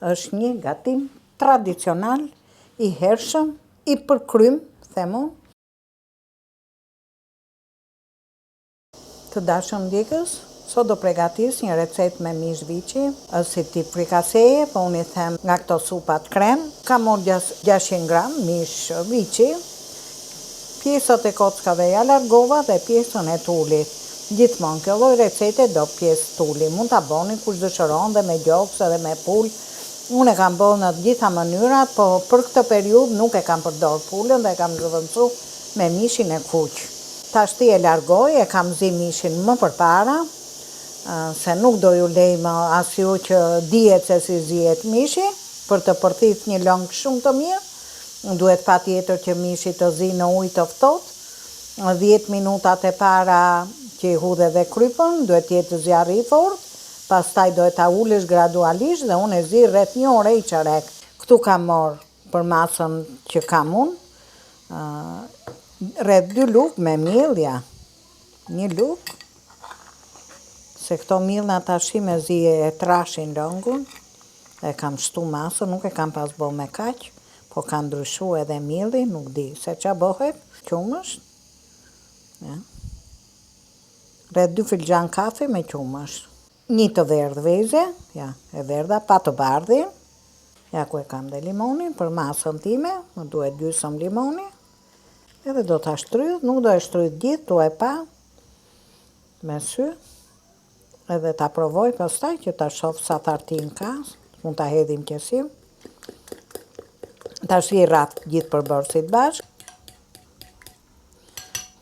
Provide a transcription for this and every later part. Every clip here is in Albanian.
Është një gatim tradicional, I hershëm, I përkrym, themu. Të dashur ndjekës, sot do pregatis një recetë me mish viçi, është si tip frikaseje, po unë I them nga këto supat krem. Kam marrë 600 gram mish viçi, pjesët e kockave ja largova dhe pjesën e tullit. Gjithmonë kjo lloj recete do pjesë tulli. Mund ta boni kush dëshiron dhe me gjoks edhe me pul. Unë e kam bërë në të gjitha mënyrat, po për këtë periudhë nuk e kam përdorur pulën dhe e kam zëvendësu me mishin e kuq. Tashti e largoj, e kam zi mishin më përpara, se nuk do ju lej më as ju që dihet se si zihet mishi, për të përthith një long shumë të mirë. Duhet patjetër që mishi të zi në ujë të ftohtë. 10 minutat e para që I hudhe dhe krypën, duhet jetë zjarri I fortë, pastaj duhet ta ulesh gradualisht dhe unë e zi rreth 1 orë I çerek. Këtu kam marrë për masën që kam unë, rreth 2 lugë me miell, ja. 1 lugë, se këto miellna tashi me zi e trashin lëngun, e kam shtu masën, nuk e kam pas bërë me kaq, po ka ndryshu edhe mielli, nuk di se qa bëhet, qumësht, ja. Rreth 2 filxhan kafe me qumësht. 1 të verdhë veze, ja, e verdha, pa të bardhin, ja ku e kam dhe limonin, për masën time, më duhet gjysmë limoni, edhe do ta shtrydh, nuk do e shtrydh gjithë, tu e pa, me sy, edhe ta provoj pastaj që ta shoh sa thartin ka, mund ta hedhim qesim. Tash I rraf gjithë përbërësit bashkë.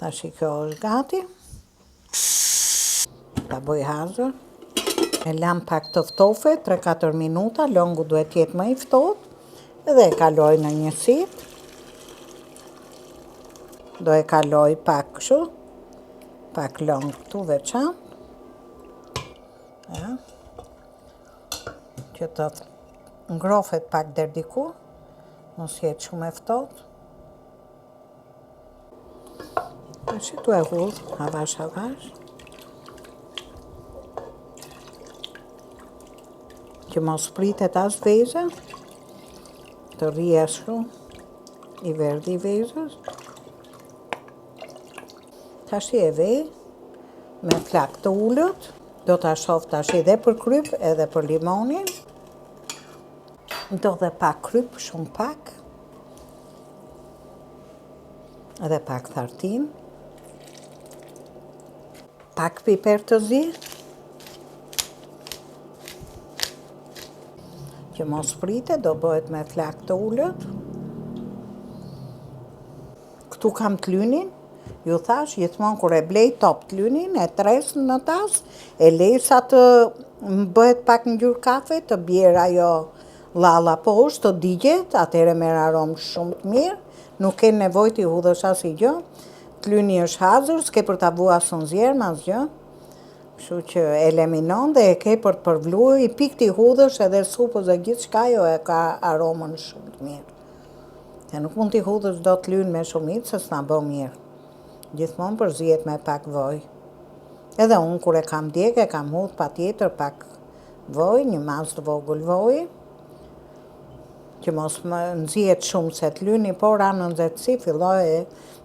Tash kjo është gati. Ta bëj hazër. E lam pak të ftofet, 3-4 minuta, lëngu duhet jetë më I ftohtë, edhe e kaloj në një sit. Do e kaloj pak kështu, pak lëng këtu veçantë. Ja. Që të ngrofet pak deri diku, mos jetë shumë e ftohtë. Tash tu e hudh, avash. Që mos pritet as veza, të rrije shumë I verdhi I vezës. Tash e vej me flak të ullët, do ta shoh tash edhe për kryp edhe për limonin. Do dhe pak kryp, shumë pak, edhe pak thartin, pak piper të zi, që mos pritet, do bëhet me flak të ullët. Këtu kam të lynin, ju thash, gjithmonë kur e blej top të lynin, e tres në tas, e lej sa të bëhet pak ngjyrë kafe, të bjerë ajo llalla poshtë, të digjet, atëherë merr aromë shumë të mirë, nuk ke nevojë t'i hudhësh asnjë gjë. Të lyni është hazër, s'ke për ta vu as nxjerr, asgjë. Kështu që eliminon dhe e ke për të përvluar, I pik t'i hudhësh edhe supës dhe gjithçka ajo e ka aromën shumë të mirë. E nuk mund t'i hudhësh dot të lyn me shumicë, se s'na bë mirë. Gjithmonë përzihet me pak vaj. Edhe unë kur e kam djeg, e kam hudh patjetër pak vaj, një mas të vogël vaji, që mos më nxihet shumë se të lyni, por ra në nxehtësi filloj e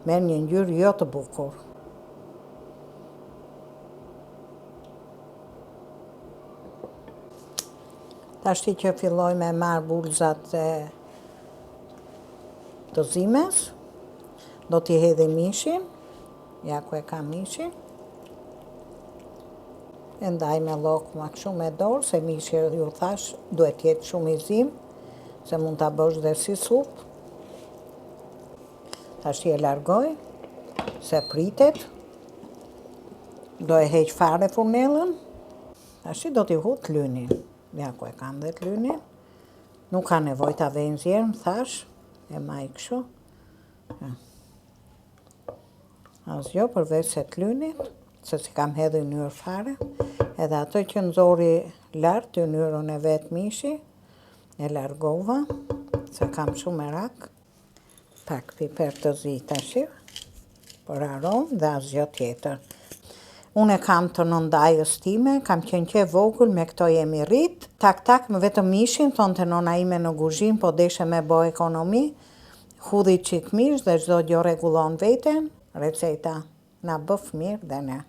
merr një ngjyrë jo të bukur. Tashti që filloj me marr bulzat e të zimes, do t'i hedhi mishin, ja ku e kam mishin, e ndaj me llok ma kështu me dorë, se mishi ju thash duhet jetë shumë I zim, se mund ta bësh dhe si supë. Tashti e largoj, se pritet, do e heq fare furnellën, tashti do t'i hudh të lynin. Ja ku e kam dhe të lynin. Nuk ka nevojë ta vej nxjerr, më thash, e maj kështu. Ja. Asgjë përveç se të lynit, se si kam hedhur ynyr fare, edhe ato që nxori lart ynyrën e vet mishi, e largova, se kam shumë merak. Pak piper të zi tash, për aromë dhe asgjë tjetër. Unë e kam të nëndajës time, kam qenë që vogël, me këto jemi rrit. Tak, me vetëm mishin, thonë të nona ime në guzhin, po deshe me bo ekonomi, hudhi qik mish dhe çdo gjë rregullon veten, receta na bëf mirë dhe ne.